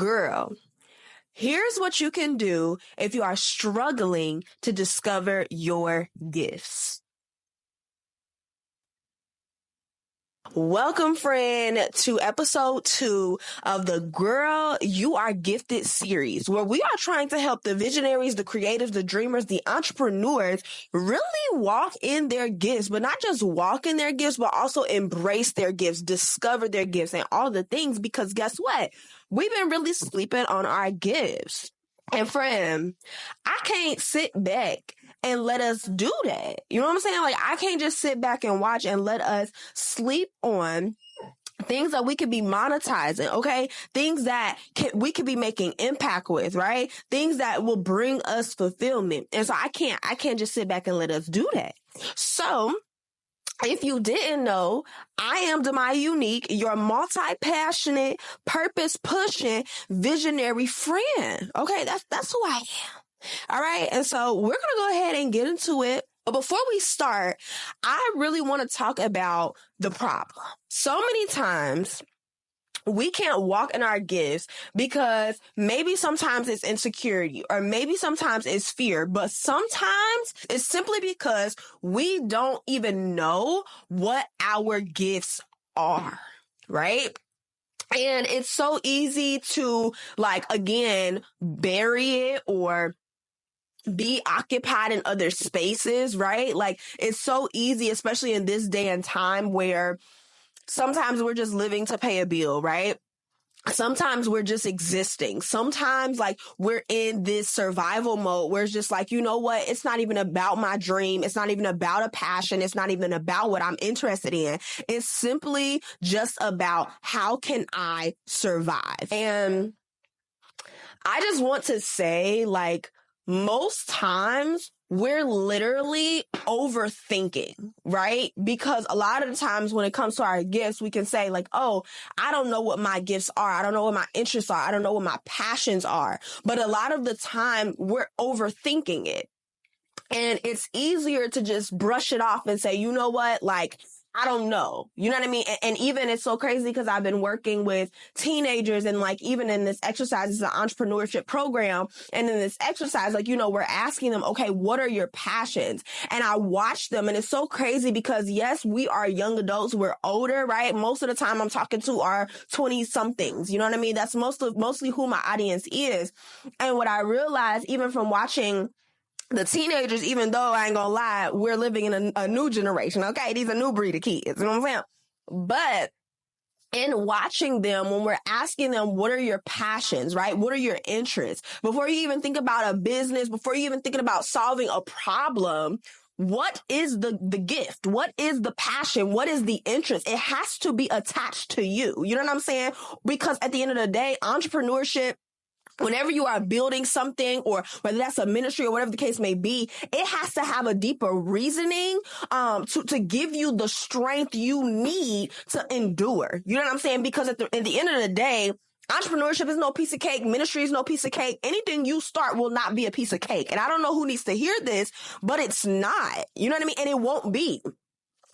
girl, here's what you can do if you are struggling to discover your gifts. Welcome, friend, to episode 2 of the Girl, You Are Gifted series, where we are trying to help the visionaries, the creatives, the dreamers, the entrepreneurs really walk in their gifts, but not just walk in their gifts, but also embrace their gifts, discover their gifts and all the things, because guess what? We've been really sleeping on our gifts. And friend, I can't sit back and let us do that. You know what I'm saying? Like, I can't just sit back and watch and let us sleep on things that we could be monetizing, okay? Things that we could be making impact with, right? Things that will bring us fulfillment. And so I can't just sit back and let us do that. So if you didn't know, I am Myah Unique, your multi-passionate, purpose-pushing, visionary friend. Okay, that's who I am. All right, and so we're going to go ahead and get into it. But before we start, I really want to talk about the problem. So many times, we can't walk in our gifts because maybe sometimes it's insecurity or maybe sometimes it's fear, but sometimes it's simply because we don't even know what our gifts are, right? And it's so easy to, like, again, bury it or be occupied in other spaces, right? Like, it's so easy, especially in this day and time where sometimes we're just living to pay a bill, right? Sometimes we're just existing. Sometimes, like, we're in this survival mode where it's just like, you know what? It's not even about my dream. It's not even about a passion. It's not even about what I'm interested in. It's simply just about how can I survive? And I just want to say, like, most times we're literally overthinking, right? Because a lot of the times when it comes to our gifts, we can say like, oh, I don't know what my gifts are. I don't know what my interests are. I don't know what my passions are. But a lot of the time we're overthinking it. And it's easier to just brush it off and say, you know what, like, I don't know. You know what I mean? And even it's so crazy because I've been working with teenagers and, like, even in this exercise, it's an entrepreneurship program. And in this exercise, like, you know, we're asking them, okay, what are your passions? And I watch them and it's so crazy because yes, we are young adults. We're older, right? Most of the time I'm talking to our 20 somethings. You know what I mean? That's mostly who my audience is. And what I realized even from watching the teenagers, even though I ain't gonna lie, we're living in a new generation, okay? These are new breed of kids, you know what I'm saying? But in watching them, when we're asking them, what are your passions, right? What are your interests? Before you even think about a business, before you even thinking about solving a problem, what is the gift? What is the passion? What is the interest? It has to be attached to you. You know what I'm saying? Because at the end of the day, entrepreneurship, whenever you are building something, or whether that's a ministry or whatever the case may be, it has to have a deeper reasoning to give you the strength you need to endure. You know what I'm saying? Because at the end of the day, entrepreneurship is no piece of cake. Ministry is no piece of cake. Anything you start will not be a piece of cake. And I don't know who needs to hear this, but it's not. You know what I mean? And it won't be.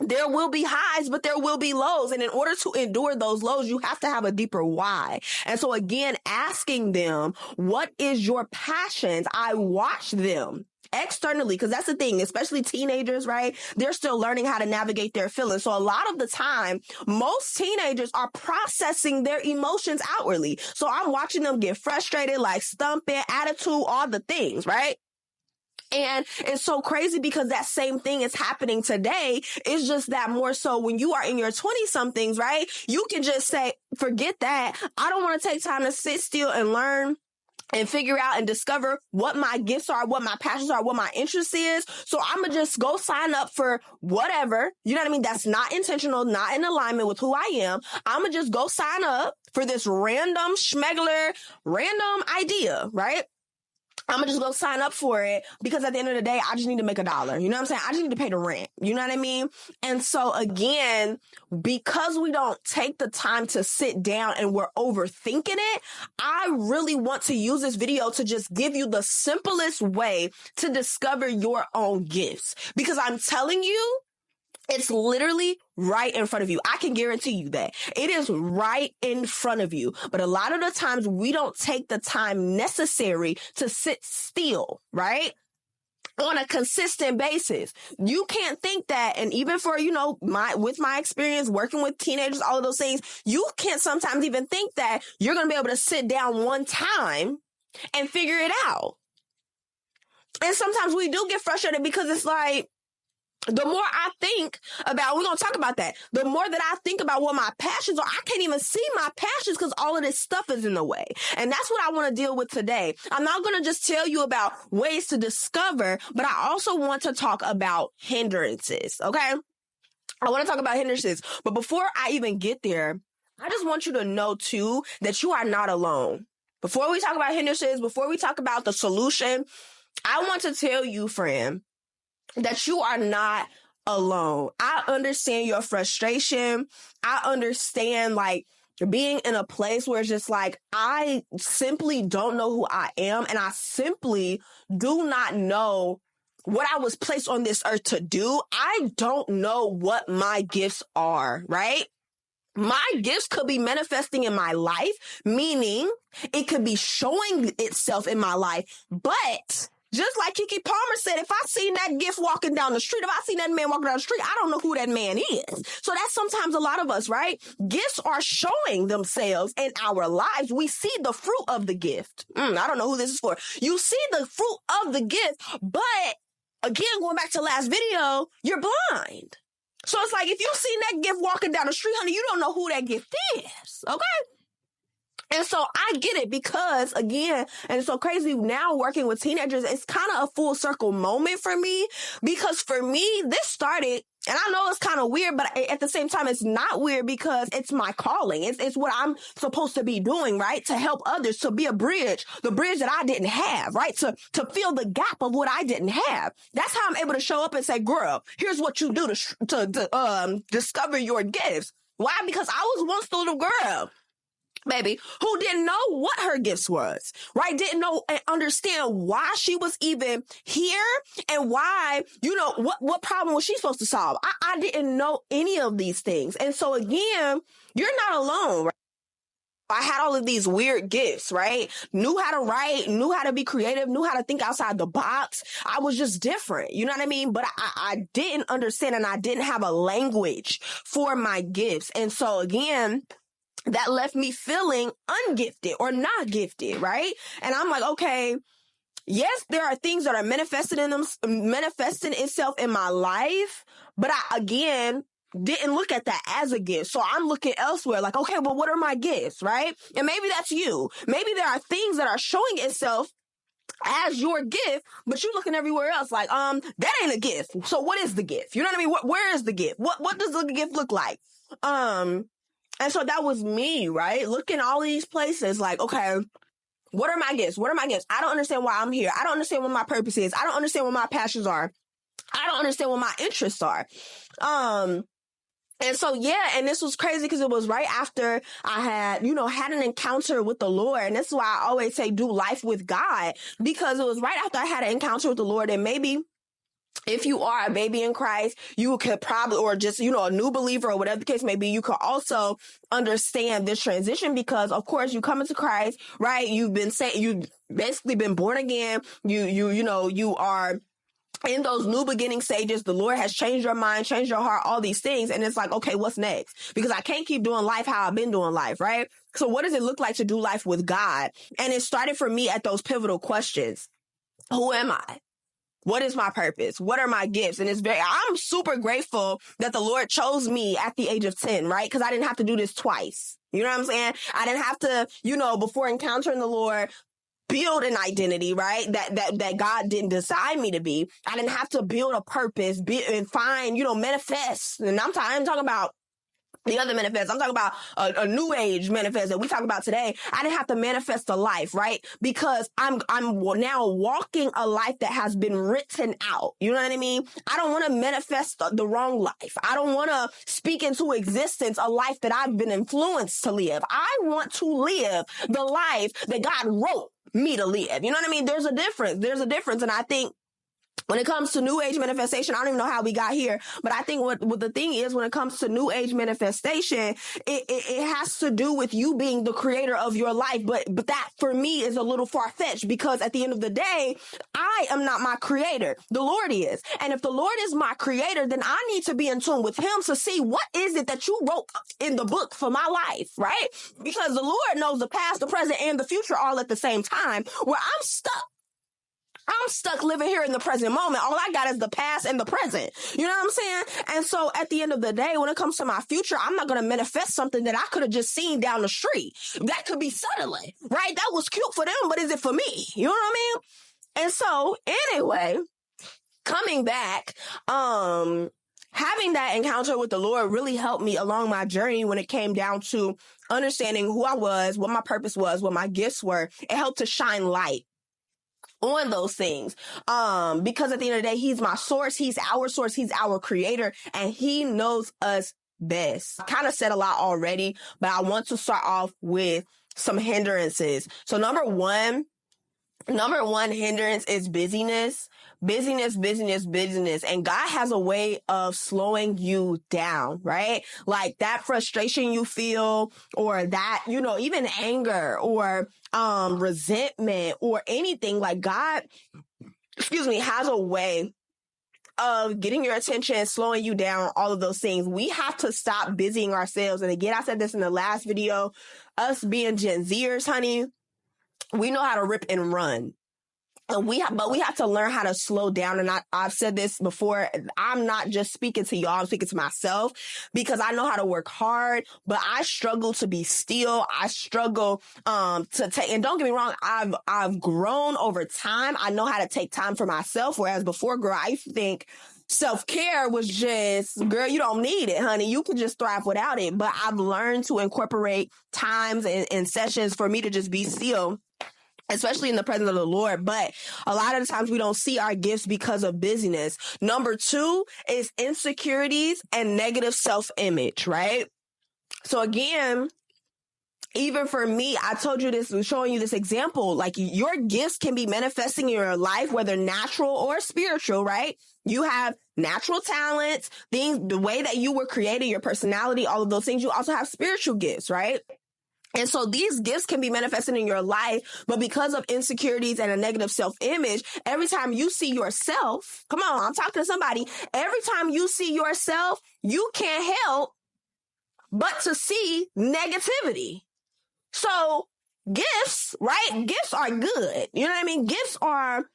There will be highs, but there will be lows. And in order to endure those lows, you have to have a deeper why. And so again, asking them, what is your passions? I watch them externally, because that's the thing, especially teenagers, right? They're still learning how to navigate their feelings. So a lot of the time, most teenagers are processing their emotions outwardly. So I'm watching them get frustrated, like stumping, attitude, all the things, right? And it's so crazy because that same thing is happening today. It's just that more so when you are in your 20 somethings, right? You can just say, forget that. I don't want to take time to sit still and learn and figure out and discover what my gifts are, what my passions are, what my interest is. So I'm going to just go sign up for whatever, you know what I mean? That's not intentional, not in alignment with who I am. I'm going to just go sign up for this random schmegler, random idea, right? I'm going to just go sign up for it because at the end of the day, I just need to make $1. You know what I'm saying? I just need to pay the rent. You know what I mean? And so again, because we don't take the time to sit down and we're overthinking it, I really want to use this video to just give you the simplest way to discover your own gifts. Because I'm telling you, It's literally right in front of you. I can guarantee you that. It is right in front of you. But a lot of the times we don't take the time necessary to sit still, right? On a consistent basis. You can't think that, and even for, with my experience working with teenagers, all of those things, you can't sometimes even think that you're going to be able to sit down one time and figure it out. And sometimes we do get frustrated because it's like, the more I think about, we're going to talk about that. The more that I think about what my passions are, I can't even see my passions because all of this stuff is in the way. And that's what I want to deal with today. I'm not going to just tell you about ways to discover, but I also want to talk about hindrances. Okay. I want to talk about hindrances. But before I even get there, I just want you to know too, that you are not alone. Before we talk about hindrances, before we talk about the solution, I want to tell you, friend, that you are not alone. I understand your frustration. I understand like being in a place where it's just like, I simply don't know who I am. And I simply do not know what I was placed on this earth to do. I don't know what my gifts are, right? My gifts could be manifesting in my life, meaning it could be showing itself in my life, but just like Keke Palmer said, if I seen that gift walking down the street, if I seen that man walking down the street, I don't know who that man is. So that's sometimes a lot of us, right? Gifts are showing themselves in our lives. We see the fruit of the gift. I don't know who this is for. You see the fruit of the gift, but again, going back to last video, you're blind. So it's like, if you seen that gift walking down the street, honey, you don't know who that gift is. Okay? And so I get it because, again, and it's so crazy now working with teenagers, it's kind of a full circle moment for me because for me, this started, and I know it's kind of weird, but at the same time, it's not weird because it's my calling. It's what I'm supposed to be doing, right? To help others, to be a bridge, the bridge that I didn't have, right? To fill the gap of what I didn't have. That's how I'm able to show up and say, girl, here's what you do to discover your gifts. Why? Because I was once the little girl, baby, who didn't know what her gifts was, right? Didn't know and understand why she was even here and why, what problem was she supposed to solve? I didn't know any of these things. And so again, you're not alone, right? I had all of these weird gifts, right? Knew how to write, knew how to be creative, knew how to think outside the box. I was just different. You know what I mean? But I didn't understand and I didn't have a language for my gifts. And so again, that left me feeling ungifted or not gifted, right? And I'm like, okay, yes, there are things that are manifesting itself in my life, but I, again, didn't look at that as a gift. So I'm looking elsewhere like, okay, well, what are my gifts, right? And maybe that's you. Maybe there are things that are showing itself as your gift, but you're looking everywhere else like, that ain't a gift. So what is the gift? You know what I mean? Where is the gift? What does the gift look like? And so that was me, right? Looking all these places like, okay, what are my gifts? What are my gifts? I don't understand why I'm here. I don't understand what my purpose is. I don't understand what my passions are. I don't understand what my interests are. And so, yeah, and this was crazy because it was right after I had, had an encounter with the Lord. And this is why I always say do life with God, because it was right after I had an encounter with the Lord. And maybe if you are a baby in Christ, you could probably, or just, a new believer or whatever the case may be, you could also understand this transition because, of course, you come into Christ, right? You've basically been born again. You are in those new beginning stages. The Lord has changed your mind, changed your heart, all these things. And it's like, okay, what's next? Because I can't keep doing life how I've been doing life, right? So what does it look like to do life with God? And it started for me at those pivotal questions. Who am I? What is my purpose? What are my gifts? And I'm super grateful that the Lord chose me at the age of 10, right? Because I didn't have to do this twice. You know what I'm saying? I didn't have to, before encountering the Lord, build an identity, right? That God didn't decide me to be. I didn't have to build a purpose, and find, manifest. And I'm talking about the other manifest. I'm talking about a new age manifest that we talk about today. I didn't have to manifest a life, right? Because I'm now walking a life that has been written out. You know what I mean? I don't want to manifest the wrong life. I don't want to speak into existence a life that I've been influenced to live. I want to live the life that God wrote me to live. You know what I mean? There's a difference. And I think When it comes to new age manifestation, I don't even know how we got here, but I think what the thing is when it comes to new age manifestation, it has to do with you being the creator of your life. But that for me is a little far-fetched, because at the end of the day, I am not my creator. The Lord is. And if the Lord is my creator, then I need to be in tune with him to see what is it that you wrote in the book for my life, right? Because the Lord knows the past, the present, and the future all at the same time, where I'm stuck living here in the present moment. All I got is the past and the present. You know what I'm saying? And so at the end of the day, when it comes to my future, I'm not going to manifest something that I could have just seen down the street. That could be suddenly, right? That was cute for them, but is it for me? You know what I mean? And so anyway, coming back, having that encounter with the Lord really helped me along my journey when it came down to understanding who I was, what my purpose was, what my gifts were. It helped to shine light on those things. Because at the end of the day, he's my source, he's our creator, and he knows us best. I kind of said a lot already, but I want to start off with some hindrances. So number one hindrance is busyness. Busyness. And God has a way of slowing you down, right? Like that frustration you feel, or that, even anger or resentment or anything, like God, has a way of getting your attention, slowing you down, all of those things. We have to stop busying ourselves. And again, I said this in the last video, us being Gen Zers, honey, we know how to rip and run. But we have to learn how to slow down. And I've said this before. I'm not just speaking to y'all. I'm speaking to myself, because I know how to work hard, but I struggle to be still. I struggle, to take, and don't get me wrong. I've grown over time. I know how to take time for myself. Whereas before, girl, I used to think self-care was just, girl, you don't need it, honey. You can just thrive without it. But I've learned to incorporate times and sessions for me to just be still, especially in the presence of the Lord. But a lot of the times we don't see our gifts because of busyness. Number two is insecurities and negative self-image, right? So again, even for me, I told you this, showing you this example, like your gifts can be manifesting in your life, whether natural or spiritual, right? You have natural talents, things, the way that you were created, your personality, all of those things. You also have spiritual gifts, right? And so these gifts can be manifested in your life, but because of insecurities and a negative self-image, every time you see yourself, come on, I'm talking to somebody, every time you see yourself, you can't help but to see negativity. So gifts, right? Gifts are good. You know what I mean? Gifts are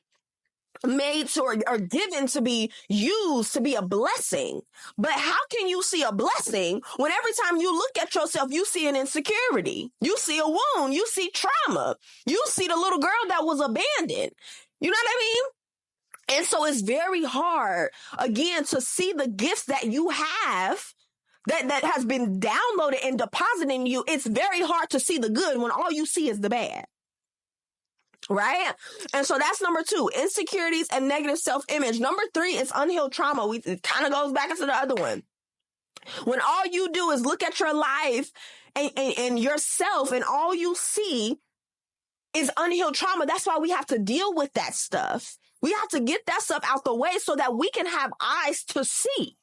made to or given to be used to be a blessing. But how can you see a blessing when every time you look at yourself, you see an insecurity, you see a wound, you see trauma, you see the little girl that was abandoned? You know what I mean? And so it's very hard, again, to see the gifts that you have that has been downloaded and deposited in you. It's very hard to see the good when all you see is the bad. Right? And so that's number two, insecurities and negative self-image. Number three is unhealed trauma. It kind of goes back into the other one. When all you do is look at your life and yourself, and all you see is unhealed trauma. That's why we have to deal with that stuff. We have to get that stuff out the way so that we can have eyes to see,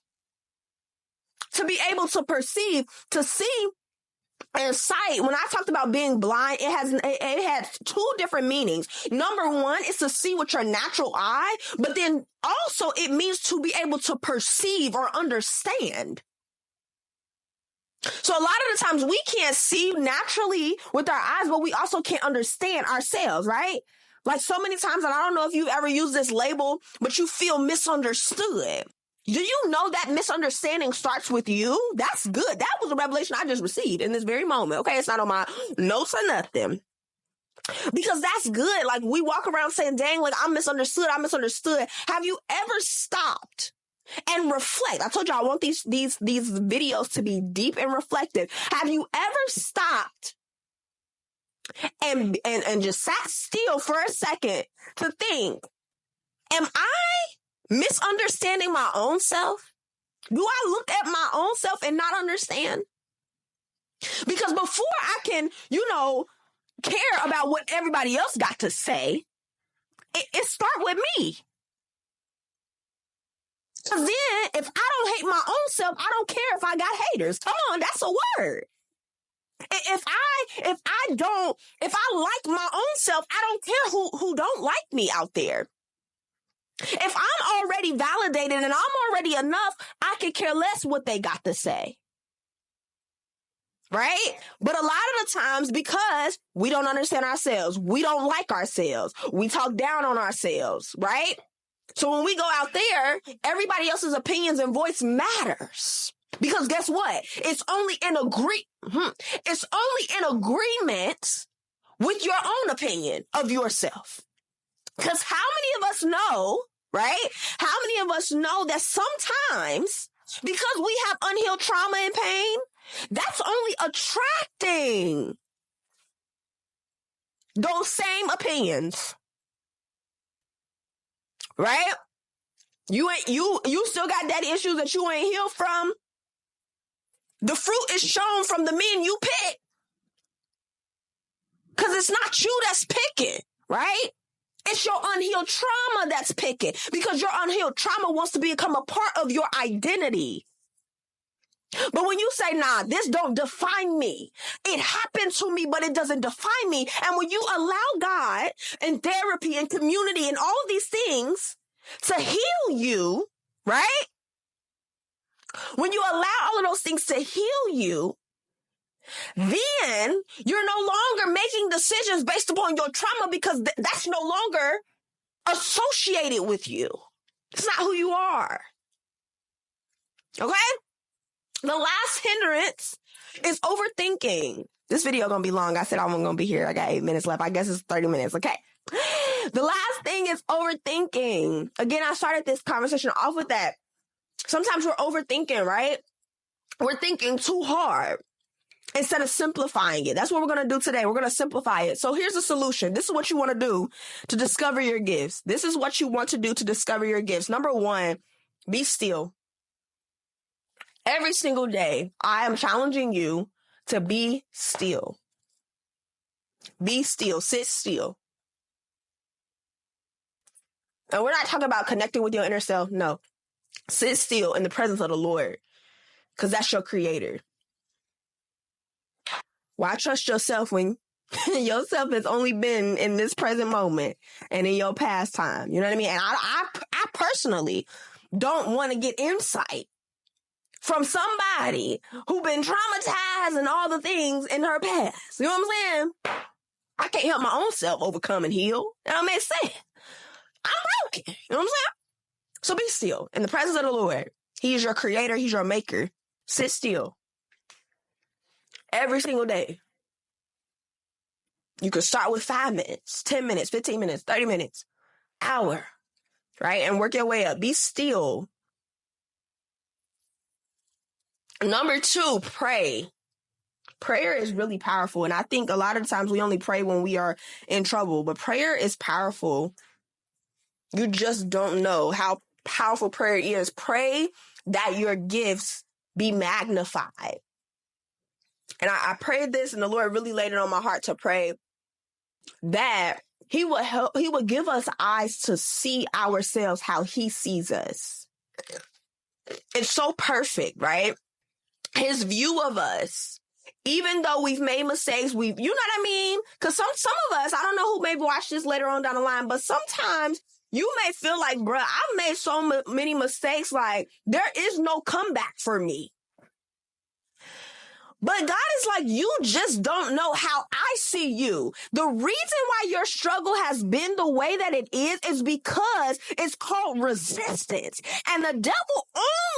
to be able to perceive, to see. And sight, when I talked about being blind, it has two different meanings. Number one is to see with your natural eye, but then also it means to be able to perceive or understand. So a lot of the times we can't see naturally with our eyes, but we also can't understand ourselves, right? Like so many times, and I don't know if you've ever used this label, but you feel misunderstood. Do you know that misunderstanding starts with you? That's good. That was a revelation I just received in this very moment. Okay, it's not on my notes or nothing. Because that's good. Like we walk around saying, dang, like I'm misunderstood. Have you ever stopped and reflect? I told you I want these videos to be deep and reflective. Have you ever stopped and just sat still for a second to think, am I misunderstanding my own self? Do I look at my own self and not understand? Because before I can, care about what everybody else got to say, it start with me. Because then if I don't hate my own self, I don't care if I got haters. Come on, that's a word. If I like my own self, I don't care who don't like me out there. If I'm already validated and I'm already enough, I could care less what they got to say. Right? But a lot of the times, because we don't understand ourselves, we don't like ourselves, we talk down on ourselves, right? So when we go out there, everybody else's opinions and voice matters. Because guess what? It's only in agreement with your own opinion of yourself. Because how many of us know, right? How many of us know that sometimes, because we have unhealed trauma and pain, that's only attracting those same opinions, right? You still got daddy issues that you ain't healed from. The fruit is shown from the men you pick. Because it's not you that's picking, right? It's your unhealed trauma that's picking. Because your unhealed trauma wants to become a part of your identity. But when you say, nah, this don't define me. It happened to me, but it doesn't define me. And when you allow God and therapy and community and all of these things to heal you, right? When you allow all of those things to heal you, then you're no longer making decisions based upon your trauma because that's no longer associated with you. It's not who you are. Okay? The last hindrance is overthinking. This video gonna be long. I said I wasn't gonna be here. I got 8 minutes left. I guess it's 30 minutes. Okay. The last thing is overthinking. Again, I started this conversation off with that. Sometimes we're overthinking, right? We're thinking too hard instead of simplifying it. That's what we're going to do today. We're going to simplify it. So here's the solution. This is what you want to do to discover your gifts. This is what you want to do to discover your gifts. Number one, be still. Every single day, I am challenging you to be still. Be still. Sit still. And we're not talking about connecting with your inner self. No. Sit still in the presence of the Lord, because that's your creator. Why trust yourself when yourself has only been in this present moment and in your past time? You know what I mean? And I personally don't want to get insight from somebody who been traumatized and all the things in her past. You know what I'm saying? I can't help my own self overcome and heal. That don't make sense. I'm broken. You know what I'm saying? So be still in the presence of the Lord. He is your creator. He's your maker. Sit still. Every single day. You could start with 5 minutes, 10 minutes, 15 minutes, 30 minutes, hour, right? And work your way up. Be still. Number 2, pray. Prayer is really powerful. And I think a lot of times we only pray when we are in trouble, but prayer is powerful. You just don't know how powerful prayer is. Pray that your gifts be magnified. And I prayed this, and the Lord really laid it on my heart to pray that He would give us eyes to see ourselves how He sees us. It's so perfect, right? His view of us, even though we've made mistakes, you know what I mean? Because some of us, I don't know who may watch this later on down the line, but sometimes you may feel like, bruh, I've made so many mistakes, like there is no comeback for me. But God is like, you just don't know how I see you. The reason why your struggle has been the way that it is because it's called resistance. And the devil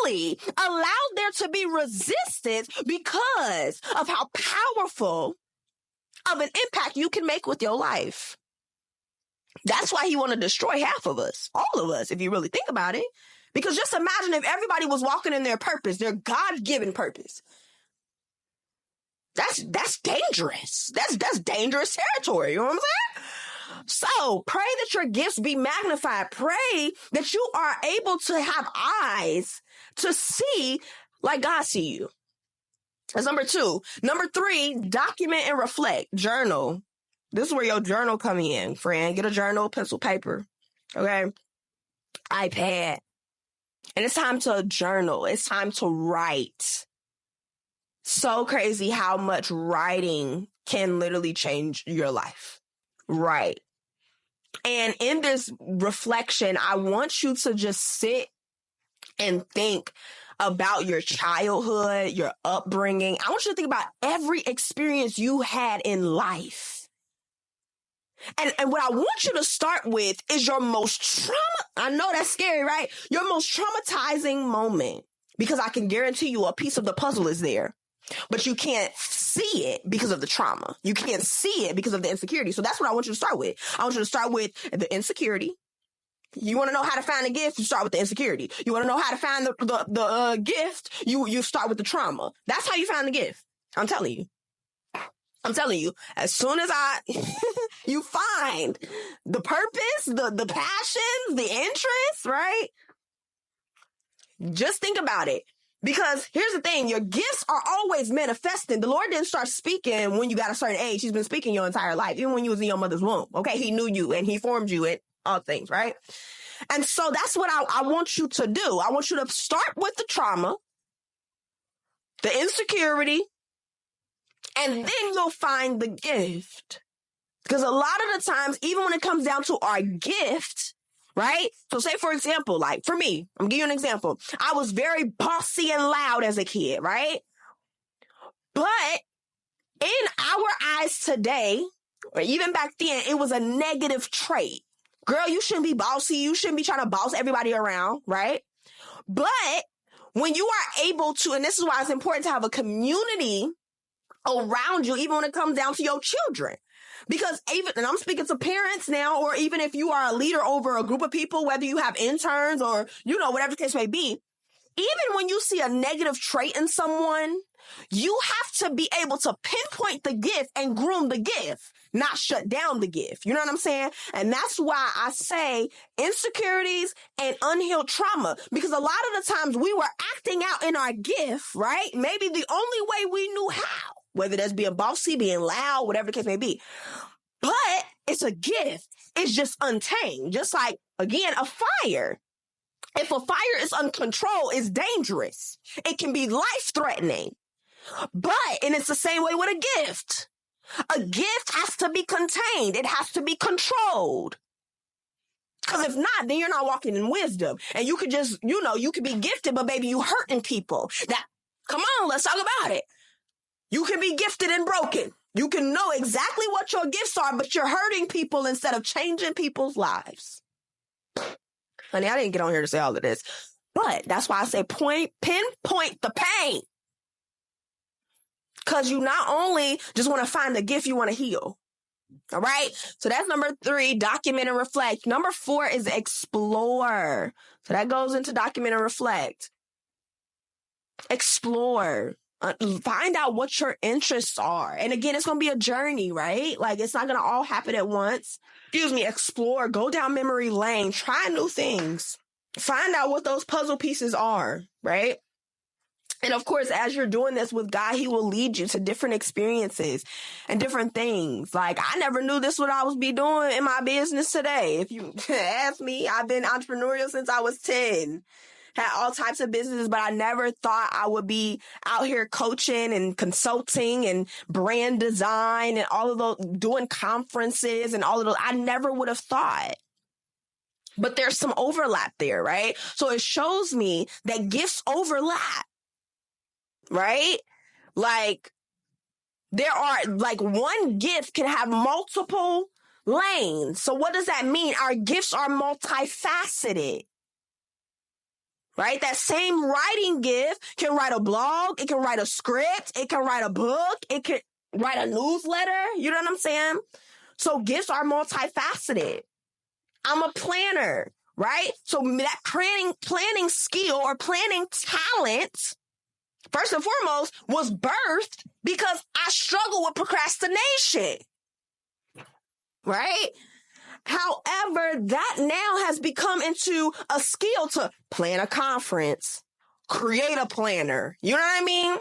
only allowed there to be resistance because of how powerful of an impact you can make with your life. That's why he want to destroy half of us, all of us, if you really think about it. Because just imagine if everybody was walking in their purpose, their God-given purpose. That's dangerous. That's dangerous territory. You know what I'm saying? So pray that your gifts be magnified. Pray that you are able to have eyes to see like God see you. That's number 2. Number 3, document and reflect. Journal. This is where your journal come in, friend. Get a journal, pencil, paper. Okay? iPad. And it's time to journal. It's time to write. So crazy how much writing can literally change your life. Right. And in this reflection, I want you to just sit and think about your childhood, your upbringing. I want you to think about every experience you had in life. And what I want you to start with is your most I know that's scary, right? Your most traumatizing moment. Because I can guarantee you a piece of the puzzle is there. But you can't see it because of the trauma. You can't see it because of the insecurity. So that's what I want you to start with. I want you to start with the insecurity. You want to know how to find a gift? You start with the insecurity. You want to know how to find the gift? You start with the trauma. That's how you find the gift. I'm telling you. As soon as you find the purpose, the passion, the interest, right? Just think about it. Because here's the thing, your gifts are always manifesting. The Lord didn't start speaking when you got a certain age. He's been speaking your entire life, even when you was in your mother's womb. Okay, he knew you and he formed you in all things, right? And so that's what I want you to do. I want you to start with the trauma, the insecurity, and then you'll find the gift. Because a lot of the times, even when it comes down to our gift, right? So say, for example, like for me, I'm giving you an example. I was very bossy and loud as a kid, right? But in our eyes today, or even back then, it was a negative trait. Girl, you shouldn't be bossy. You shouldn't be trying to boss everybody around, right? But when you are able to, and this is why it's important to have a community around you, even when it comes down to your children. Because even, and I'm speaking to parents now, or even if you are a leader over a group of people, whether you have interns or, whatever the case may be, even when you see a negative trait in someone, you have to be able to pinpoint the gift and groom the gift, not shut down the gift. You know what I'm saying? And that's why I say insecurities and unhealed trauma, because a lot of the times we were acting out in our gift, right? Maybe the only way we knew how, whether that's being bossy, being loud, whatever the case may be. But it's a gift. It's just untamed. Just like, again, a fire. If a fire is uncontrolled, it's dangerous. It can be life-threatening. And it's the same way with a gift. A gift has to be contained. It has to be controlled. Because if not, then you're not walking in wisdom. And you could just, you could be gifted, but baby, you hurting people. Come on, let's talk about it. You can be gifted and broken. You can know exactly what your gifts are, but you're hurting people instead of changing people's lives. Honey, I didn't get on here to say all of this, but that's why I say pinpoint the pain. Because you not only just want to find the gift, you want to heal. All right. So that's number 3, document and reflect. Number 4 is explore. So that goes into document and reflect. Explore. Find out what your interests are. And again, it's going to be a journey, right? Like it's not going to all happen at once. Explore, go down memory lane, try new things. Find out what those puzzle pieces are, right? And of course, as you're doing this with God, he will lead you to different experiences and different things. Like I never knew this what I was be doing in my business today. If you ask me, I've been entrepreneurial since I was 10. Had all types of businesses, but I never thought I would be out here coaching and consulting and brand design and all of those, doing conferences and all of those. I never would have thought. But there's some overlap there, right? So it shows me that gifts overlap, right? Like there are, like one gift can have multiple lanes. So what does that mean? Our gifts are multifaceted. Right? That same writing gift can write a blog. It can write a script. It can write a book. It can write a newsletter. You know what I'm saying? So gifts are multifaceted. I'm a planner, right? So that planning skill or planning talent, first and foremost, was birthed because I struggle with procrastination. Right? However, that now has become into a skill to plan a conference, create a planner. You know what I mean?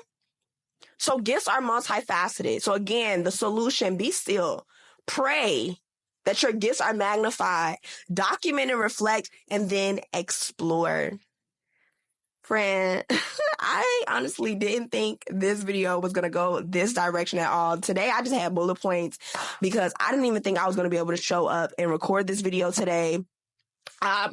So gifts are multifaceted. So again, the solution, be still, pray that your gifts are magnified, document and reflect, and then explore. Friend, I honestly didn't think this video was going to go this direction at all. Today, I just had bullet points because I didn't even think I was going to be able to show up and record this video today.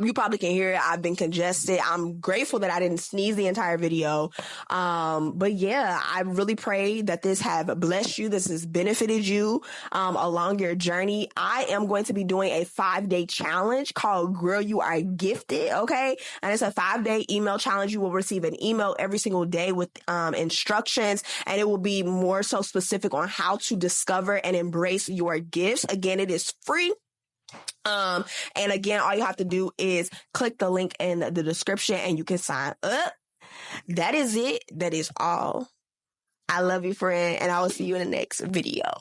You probably can hear it. I've been congested. I'm grateful that I didn't sneeze the entire video. But yeah, I really pray that this have blessed you. This has benefited you, along your journey. I am going to be doing a 5-day challenge called Girl, You Are Gifted. Okay. And it's a 5-day email challenge. You will receive an email every single day with, instructions, and it will be more so specific on how to discover and embrace your gifts. Again, it is free. And again, all you have to do is click the link in the description and you can sign up. That is it. That is all. I love you, friend, and I will see you in the next video.